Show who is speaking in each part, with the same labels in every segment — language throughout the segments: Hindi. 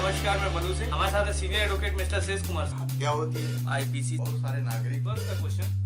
Speaker 1: नमस्कार, मैं मनु सिंह। हमारे साथ है सीनियर एडवोकेट मिस्टर शेष कुमार।
Speaker 2: क्या होती है
Speaker 1: आईपीसी
Speaker 2: बहुत सारे नागरिक
Speaker 1: का question.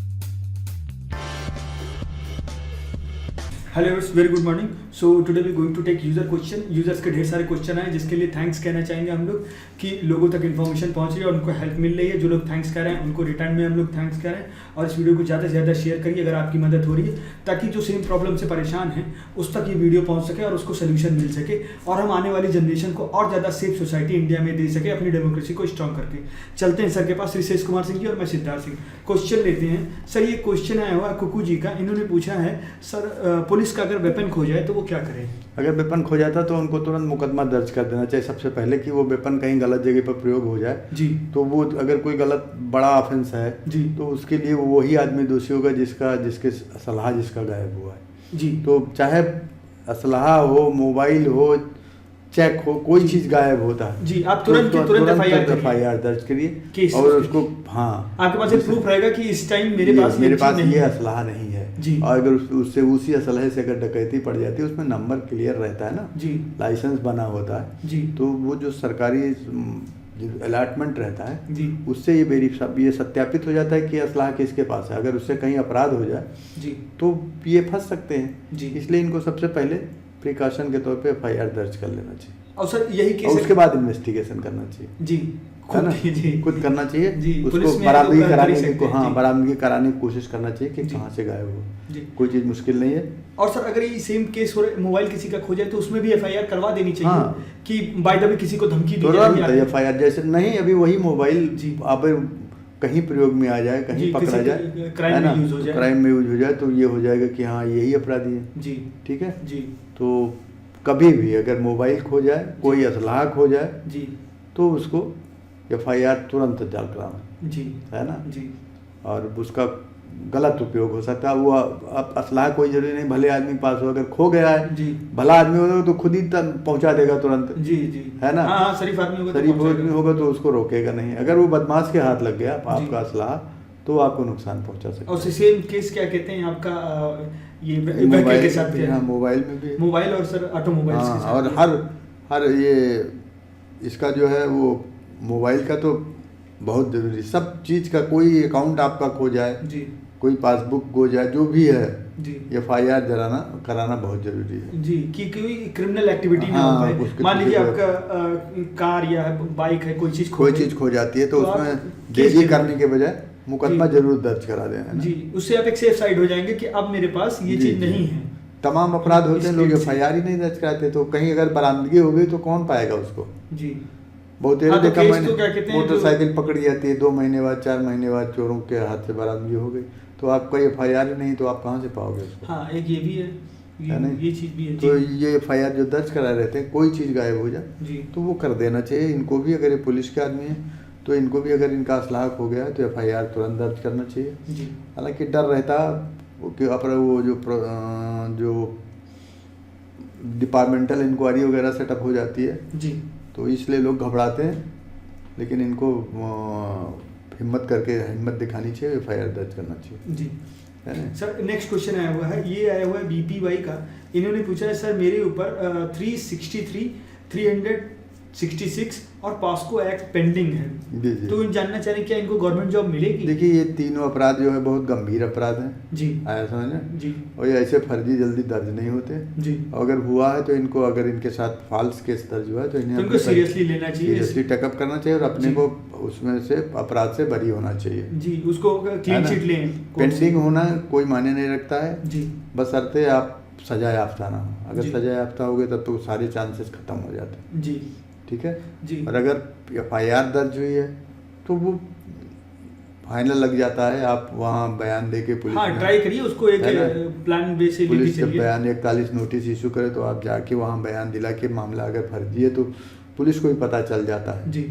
Speaker 3: Hello very good morning. So today we going to take user question. Users के ढेर सारे क्वेश्चन आए जिसके लिए थैंक्स कहना चाहेंगे हम लोग कि लोगों तक इन्फॉर्मेशन पहुंच रही है और उनको हेल्प मिल रही है। जो लोग थैंक्स कर रहे हैं उनको रिटर्न में हम लोग थैंक्स कर रहे हैं और इस वीडियो को ज़्यादा से ज़्यादा शेयर करिए अगर आपकी मदद हो रही है, ताकि जो सेम प्रॉब्लम से परेशान हैं उस तक ये वीडियो पहुँच सके और उसको सोल्यूशन मिल सके और हम आने वाली जनरेशन को और ज़्यादा सेफ सोसाइटी इंडिया में दे सके, अपनी डेमोक्रेसी को स्ट्रॉन्ग करके। चलते हैं सर के पास, श्री शेष कुमार सिंह जी और मैं सिद्धार्थ सिंह। क्वेश्चन लेते हैं। सर ये क्वेश्चन आया हुआ कुकू जी का। इन्होंने पूछा है सर पुलिस का अगर वेपन खो जाए तो वो क्या करे?
Speaker 2: अगर वेपन खो जाता तो उनको तुरंत मुकदमा दर्ज कर देना चाहिए सबसे पहले कि वो वेपन कहीं गलत जगह पर प्रयोग हो जाए
Speaker 3: जी।
Speaker 2: तो वो अगर कोई गलत बड़ा ऑफेंस है
Speaker 3: जी
Speaker 2: तो उसके लिए वो वही आदमी दोषी होगा जिसके असलहा जिसका गायब हुआ है
Speaker 3: जी।
Speaker 2: तो चाहे असलहा हो, मोबाइल हो, चेक हो, कोई चीज गायब होता है
Speaker 3: जी, आप तुरंत
Speaker 2: एफआईआर दर्ज करिए और उसको
Speaker 3: आपके पास प्रूफ रहेगा कि इस टाइम मेरे पास
Speaker 2: ये असलहा नहीं है
Speaker 3: जी।
Speaker 2: और अगर उससे उसी असलहे से अगर डकैती पड़ जाती है उसमें नंबर क्लियर रहता है ना
Speaker 3: जी,
Speaker 2: लाइसेंस बना होता है
Speaker 3: जी,
Speaker 2: तो वो जो सरकारी अलॉटमेंट रहता है
Speaker 3: जी,
Speaker 2: उससे ये सत्यापित हो जाता है कि असलहा किसके पास है। अगर उससे कहीं अपराध हो जाए
Speaker 3: जी
Speaker 2: तो ये फंस सकते हैं
Speaker 3: जी।
Speaker 2: इसलिए इनको सबसे पहले प्रिकॉशन के तौर पे एफआईआर दर्ज कर लेना चाहिए
Speaker 3: और सर यही केस
Speaker 2: और उसके बाद इन्वेस्टिगेशन करना चाहिए
Speaker 3: जी,
Speaker 2: है ना
Speaker 3: जी
Speaker 2: खुद करना चाहिए
Speaker 3: जी।
Speaker 2: उसको बरामदगी कराने की कोशिश करना चाहिए कि कहाँ से गायब हो
Speaker 3: जी।
Speaker 2: कोई चीज़ मुश्किल नहीं है।
Speaker 3: और सर अगर ये सेम केस हो रहा मोबाइल किसी का खो जाए तो उसमें भी एफआईआर करवा देनी चाहिए।
Speaker 2: हाँ।
Speaker 3: कि बाय द वे किसी को धमकी दी
Speaker 2: तुरंत
Speaker 3: जाए
Speaker 2: एफआईआर जैसे नहीं अभी वही मोबाइल
Speaker 3: जी।
Speaker 2: आप कहीं प्रयोग में आ जाए, कहीं पकड़ा जाए,
Speaker 3: क्राइम में यूज हो जाए,
Speaker 2: क्राइम में यूज हो जाए तो ये हो जाएगा कि हाँ यही अपराधी है
Speaker 3: जी।
Speaker 2: ठीक है
Speaker 3: जी।
Speaker 2: तो कभी भी अगर मोबाइल खो जाए, कोई असलहा खो जाए
Speaker 3: जी
Speaker 2: तो उसको एफआईआर तुरंत दर्ज कराना
Speaker 3: जी,
Speaker 2: है ना
Speaker 3: जी।
Speaker 2: और उसका गलत उपयोग हो सकता है। वो असलहा कोई जरूरी नहीं भले आदमी के पास हो, अगर खो गया है
Speaker 3: जी।
Speaker 2: भला आदमी होगा तो खुद ही पहुंचा देगा तुरंत
Speaker 3: जी जी
Speaker 2: है ना।
Speaker 3: हाँ, शरीफ आदमी
Speaker 2: होगा तो उसको रोकेगा नहीं। अगर वो बदमाश के हाथ लग गया आपका असलहा तो आपको नुकसान पहुंचा सकता है।
Speaker 3: और सेम केस क्या कहते हैं आपका ये मोबाइल के साथ?
Speaker 2: हाँ मोबाइल में भी,
Speaker 3: मोबाइल और सर ऑटोमोबाइल के साथ
Speaker 2: और हर ये इसका जो है वो मोबाइल का तो बहुत जरूरी, सब चीज़ का कोई अकाउंट आपका खो जाए
Speaker 3: जी, कोई
Speaker 2: पासबुक खो जाए, जो भी है
Speaker 3: जी,
Speaker 2: एफआईआर कराना बहुत जरूरी है
Speaker 3: जी कि कोई क्रिमिनल एक्टिविटी में
Speaker 2: हाँ,
Speaker 3: हो पाए। मान लीजिए आपका कार या बाइक है, कोई चीज़
Speaker 2: खो जाती है तो उसमें देरी करने के बजाय मुकदमा जरूर दर्ज करा दें
Speaker 3: जी। उससे आप एक सेफ साइड हो जाएंगे कि अब मेरे पास ये चीज़ नहीं है।
Speaker 2: तमाम अपराध होते हैं लोग एफआईआर ही नहीं दर्ज कराते तो कहीं अगर बरामदगी हो गई तो कौन पाएगा उसको जी। बहुत देर देखा मैंने मोटरसाइकिल पकड़ी जाती है 2 महीने बाद 4 महीने बाद चोरों के हाथ से बरामदगी हो गई तो आपका एफआईआर ही नहीं तो आप कहाँ से पाओगे उसको।
Speaker 3: हाँ एक ये भी है ये चीज़ भी है
Speaker 2: तो ये एफआईआर जो दर्ज करा रहते हैं कोई चीज़ गायब हो जाए तो वो कर देना चाहिए इनको भी। अगर ये पुलिस के आदमी है तो इनको भी अगर इनका असलाह हो गया तो एफआईआर तुरंत दर्ज करना चाहिए। हालांकि डर रहता कि वो जो डिपार्टमेंटल इंक्वायरी वगैरह सेटअप हो जाती है जी तो इसलिए लोग घबराते हैं, लेकिन इनको हिम्मत दिखानी चाहिए, एफआईआर दर्ज करना चाहिए जी।
Speaker 3: सर नेक्स्ट क्वेश्चन आया हुआ है, ये आया हुआ है बीपी वाई का। इन्होंने पूछा है सर मेरे ऊपर 363, 366 और पास्को एक्ट पेंडिंग है
Speaker 2: जी जी।
Speaker 3: तो जानना चाह रहे क्या इनको गवर्नमेंट जॉब मिलेगी?
Speaker 2: देखिए ये तीनों अपराध जो है बहुत गंभीर अपराध हैं
Speaker 3: जी,
Speaker 2: आया समझना
Speaker 3: जी।
Speaker 2: और ये ऐसे फर्जी जल्दी दर्ज नहीं होते जी। अगर हुआ है तो इनको अगर इनके साथ फॉल्स केस दर्ज हुआ है तो इनको
Speaker 3: सीरियसली लेना चाहिए,
Speaker 2: सीरियसली टेकअप करना चाहिए और अपने को उसमें से अपराध से बरी होना चाहिए
Speaker 3: जी। उसको क्लीन चिट लें,
Speaker 2: पेंडिंग होना कोई मायने नहीं रखता है
Speaker 3: जी,
Speaker 2: बशर्ते आप सजा याफ्ता ना हो। अगर सजा याफ्ता हो गए तब तो सारे चांसेस खत्म हो जाते हैं जी, ठीक है जी। और अगर एफआईआर दर्ज हुई है तो वो फाइनल लग जाता है, आप वहाँ बयान दे के पुलिस
Speaker 3: ट्राई करिए उसको एक प्लान बेस
Speaker 2: पुलिस से बयान 41 नोटिस इशू करे तो आप जाके वहाँ बयान दिला के मामला अगर फर्जी है तो पुलिस को ही पता चल जाता है जी।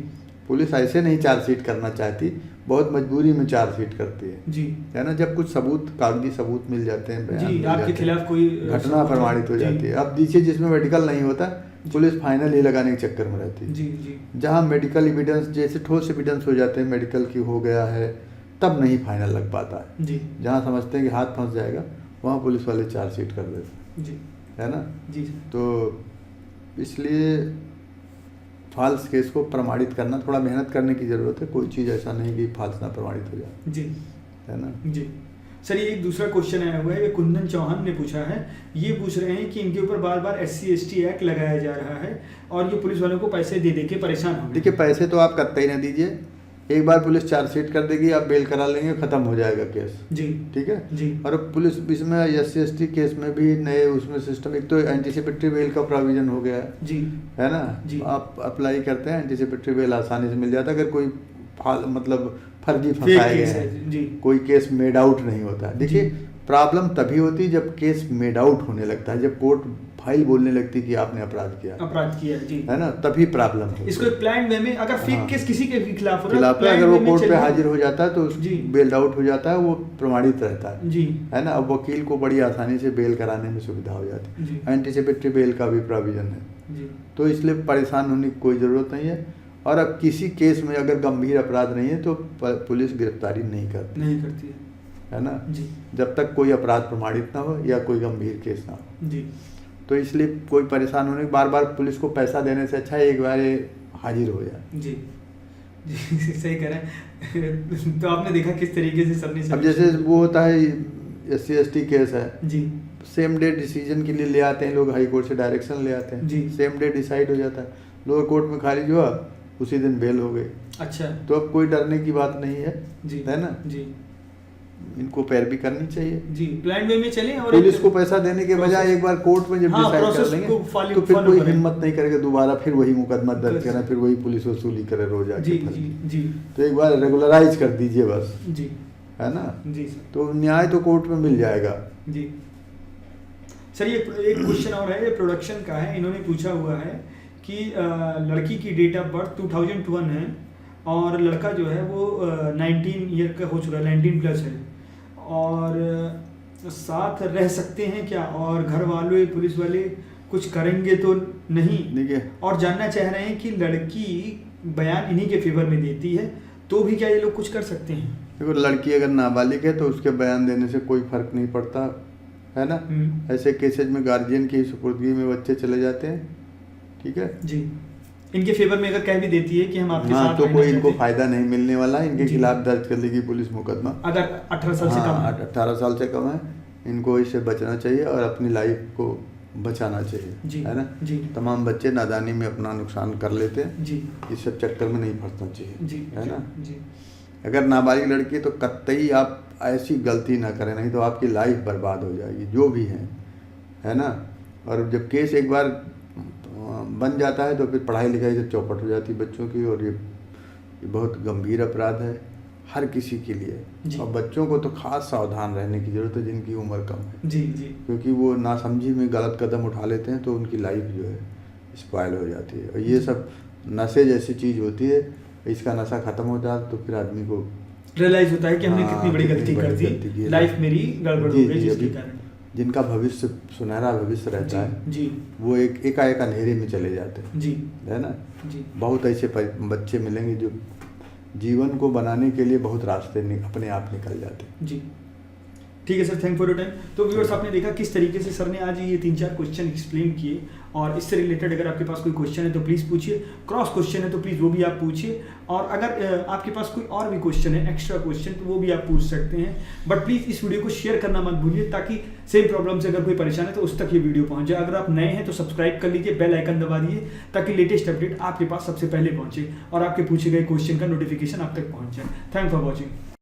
Speaker 2: पुलिस ऐसे नहीं चार्जशीट करना चाहती, बहुत मजबूरी में चार्जशीट करती है जी, है ना। जब कुछ कागजी सबूत मिल जाते हैं, बयान
Speaker 3: आपके खिलाफ कोई
Speaker 2: घटना प्रमाणित हो जाती है। अब नीचे जिसमें मेडिकल नहीं होता पुलिस फाइनल ही लगाने के चक्कर में रहती है जी जी। जहाँ मेडिकल एविडेंस जैसे ठोस एविडेंस हो जाते हैं, मेडिकल की हो गया है, तब नहीं फाइनल लग पाता है जी। जहाँ समझते हैं कि हाथ फंस जाएगा वहाँ पुलिस वाले चार्जशीट कर देते हैं जी, है ना जी। तो इसलिए फॉल्स केस को प्रमाणित करना, थोड़ा मेहनत करने की ज़रूरत है। कोई चीज़ ऐसा नहीं कि फॉल्स ना प्रमाणित हो जाए।
Speaker 3: जी,
Speaker 2: है ना
Speaker 3: जी। सर, ये एक दूसरा क्वेश्चन आया हुआ है, ये कुंदन चौहान ने पूछा है। ये पूछ रहे हैं कि इनके ऊपर बार बार SC/ST एक्ट लगाया जा रहा है और ये पुलिस वालों को पैसे दे के परेशान हो गए।
Speaker 2: देखिए, पैसे तो आप कतई ना दीजिए, एक बार पुलिस चार्जशीट कर देगी, आप बेल करा लेंगे, ख़त्म हो जाएगा केस।
Speaker 3: जी,
Speaker 2: ठीक है
Speaker 3: जी।
Speaker 2: और अब पुलिस इसमें SC/ST केस में भी नए उसमें सिस्टम, एक तो एंटीसिपेटरी बेल का प्रोविजन हो गया है।
Speaker 3: जी,
Speaker 2: है ना
Speaker 3: जी।
Speaker 2: आप अप्लाई करते हैं, एंटीसिपेटरी बेल आसानी से मिल जाता है। अगर कोई मतलब फर्जी
Speaker 3: फेक
Speaker 2: फंसाए गए
Speaker 3: केस है,
Speaker 2: हैं,
Speaker 3: जी।
Speaker 2: कोई केस मेड आउट नहीं होता है। देखिए,
Speaker 3: जी।
Speaker 2: प्रॉब्लम तभी होती है जब केस मेड आउट होने लगता है, जब कोर्ट फाइल बोलने लगती है कि आपने अपराध किया,
Speaker 3: जी।
Speaker 2: है ना, तभी प्रॉब्लम होती है।
Speaker 3: इसको एक प्लान वे में अगर फेक
Speaker 2: हाँ।
Speaker 3: केस किसी के भी खिलाफ हो
Speaker 2: खिलाफ है, अगर वो कोर्ट पे हाजिर हो जाता है तो
Speaker 3: जी।
Speaker 2: बेल आउट हो जाता है, वो प्रमाणित रहता है।
Speaker 3: जी,
Speaker 2: है ना। अब वकील को बड़ी आसानी से बेल कराने में सुविधा हो जाती
Speaker 3: जी।
Speaker 2: है। एंटीसिपेटरी बेल का भी प्रोविजन है,
Speaker 3: जी,
Speaker 2: तो इसलिए परेशान होने की कोई ज़रूरत नहीं है। और अब किसी केस में अगर गंभीर अपराध नहीं है तो पुलिस गिरफ्तारी नहीं करती है ना,
Speaker 3: जी,
Speaker 2: जब तक कोई अपराध प्रमाणित ना हो या कोई गंभीर केस ना हो।
Speaker 3: जी।
Speaker 2: तो इसलिए कोई परेशान होने, बार बार पुलिस को पैसा देने से अच्छा है एक बार ये हाजिर हो जाए।
Speaker 3: जी, जी। सही कह रहे हैं। तो आपने देखा किस तरीके से सबने
Speaker 2: अब जैसे वो होता है SC/ST केस है,
Speaker 3: जी,
Speaker 2: सेम डे डिसीजन के लिए ले आते हैं लोग, हाई कोर्ट से डायरेक्शन ले आते हैं,
Speaker 3: जी।
Speaker 2: सेम डे डिसाइड हो जाता है, लोअर कोर्ट में खारिज हुआ, उसी दिन बेल हो गई।
Speaker 3: अच्छा।
Speaker 2: तो अब कोई डरने की बात नहीं है।
Speaker 3: जी,
Speaker 2: है ना।
Speaker 3: जी,
Speaker 2: इनको पैरवी करनी चाहिए।
Speaker 3: जी। प्लान वे में चले और
Speaker 2: पुलिस को पैसा देने के बजाय एक बार कोर्ट में जब
Speaker 3: हाँ,
Speaker 2: डिसाइड कर
Speaker 3: प्रोसेस
Speaker 2: लेंगे
Speaker 3: को follow-
Speaker 2: तो फिर
Speaker 3: follow
Speaker 2: कोई
Speaker 3: करें।
Speaker 2: हिम्मत नहीं करेगा दोबारा फिर वही मुकदमा दर्ज
Speaker 3: कर-
Speaker 2: करें, फिर वही पुलिस वसूली करे रोज आके।
Speaker 3: जी, जी, जी,
Speaker 2: तो एक बार रेगुलराइज कर दीजिए बस।
Speaker 3: जी,
Speaker 2: है ना।
Speaker 3: जी सर।
Speaker 2: तो न्याय तो कोर्ट में मिल जाएगा।
Speaker 3: जी सर, ये एक क्वेश्चन और है, ये प्रोडक्शन का है। इन्होंने पूछा हुआ है कि लड़की की डेट ऑफ बर्थ 2001 है और लड़का जो है वो 19 ईयर का हो चुका है, 19 प्लस है और साथ रह सकते हैं क्या, और घर वाले पुलिस वाले कुछ करेंगे तो नहीं।
Speaker 2: देखिए,
Speaker 3: और जानना चाह रहे हैं कि लड़की बयान इन्हीं के फेवर में देती है तो भी क्या ये लोग कुछ कर सकते हैं।
Speaker 2: देखो, लड़की अगर नाबालिग है तो उसके बयान देने से कोई फर्क नहीं पड़ता, है ना। ऐसे केसेज में गार्जियन की सुपुर्दगी में बच्चे चले जाते हैं। ठीक है
Speaker 3: जी, इनके फेवर में अगर कह भी देती है कि हम आपके साथ
Speaker 2: तो
Speaker 3: रहना
Speaker 2: कोई
Speaker 3: चाहते
Speaker 2: इनको
Speaker 3: हैं।
Speaker 2: फायदा नहीं मिलने वाला है। इनके
Speaker 3: जी।
Speaker 2: खिलाफ दर्ज कर लेगी पुलिस मुकदमा
Speaker 3: अगर 18 साल से कम है।
Speaker 2: 18 साल से कम है। इनको इससे बचना चाहिए और अपनी लाइफ को बचाना चाहिए।
Speaker 3: जी,
Speaker 2: है ना।
Speaker 3: जी,
Speaker 2: तमाम बच्चे नादानी में अपना नुकसान कर लेते हैं।
Speaker 3: जी,
Speaker 2: इस सब चक्कर में नहीं फंसना चाहिए।
Speaker 3: जी,
Speaker 2: है ना।
Speaker 3: जी,
Speaker 2: अगर नाबालिग लड़की है तो कतई आप ऐसी गलती ना करें, नहीं तो आपकी लाइफ बर्बाद हो जाएगी, जो भी है ना। और जब केस एक बार बन जाता है तो फिर पढ़ाई लिखाई से चौपट हो जाती है बच्चों की, और ये बहुत गंभीर अपराध है हर किसी के लिए। और बच्चों को तो खास सावधान रहने की ज़रूरत है जिनकी उम्र कम है।
Speaker 3: जी, जी,
Speaker 2: क्योंकि वो नासमझी में गलत कदम उठा लेते हैं तो उनकी लाइफ जो है स्पॉइल हो जाती है। और ये सब नशे जैसी चीज़ होती है, इसका नशा ख़त्म हो जाता तो फिर आदमी को
Speaker 3: रियलाइज होता है कि हमने
Speaker 2: हाँ,
Speaker 3: कितनी बड़ी
Speaker 2: कितनी
Speaker 3: गलती
Speaker 2: बड़ी
Speaker 3: कर
Speaker 2: गलती की
Speaker 3: दी,
Speaker 2: है।
Speaker 3: लाइफ मेरी गड़बड़ हो
Speaker 2: जी,
Speaker 3: गई
Speaker 2: जी,
Speaker 3: जिसके
Speaker 2: अभी
Speaker 3: कारण।
Speaker 2: जिनका भविष्य सुनहरा भविष्य रहता है
Speaker 3: जी,
Speaker 2: वो एकाएक अंधेरे में चले जाते हैं।
Speaker 3: जी,
Speaker 2: है ना।
Speaker 3: जी,
Speaker 2: बहुत ऐसे बच्चे मिलेंगे जो जीवन को बनाने के लिए बहुत रास्ते अपने आप निकल जाते हैं।
Speaker 3: जी। ठीक है sir, thank for your time. तो व्यूअर्स, आपने देखा किस तरीके से सर ने आज ये 3-4 क्वेश्चन एक्सप्लेन किए, और इससे रिलेटेड अगर आपके पास कोई क्वेश्चन है तो प्लीज़ पूछिए, क्रॉस क्वेश्चन है तो प्लीज़ वो भी आप पूछिए, और अगर आपके पास कोई और भी क्वेश्चन है, एक्स्ट्रा क्वेश्चन, तो वो भी आप पूछ सकते हैं। बट प्लीज़ इस वीडियो को शेयर करना मत भूलिए, ताकि सेम प्रॉब्लम से अगर कोई परेशान है तो उस तक ये वीडियो पहुंच जाए। अगर आप नए हैं तो सब्सक्राइब कर लीजिए, बेल आइकन दबा दीजिए, ताकि लेटेस्ट अपडेट आपके पास सबसे पहले पहुंचे और आपके पूछे गए क्वेश्चन का नोटिफिकेशन आप तक पहुंच जाए। Thank for watching.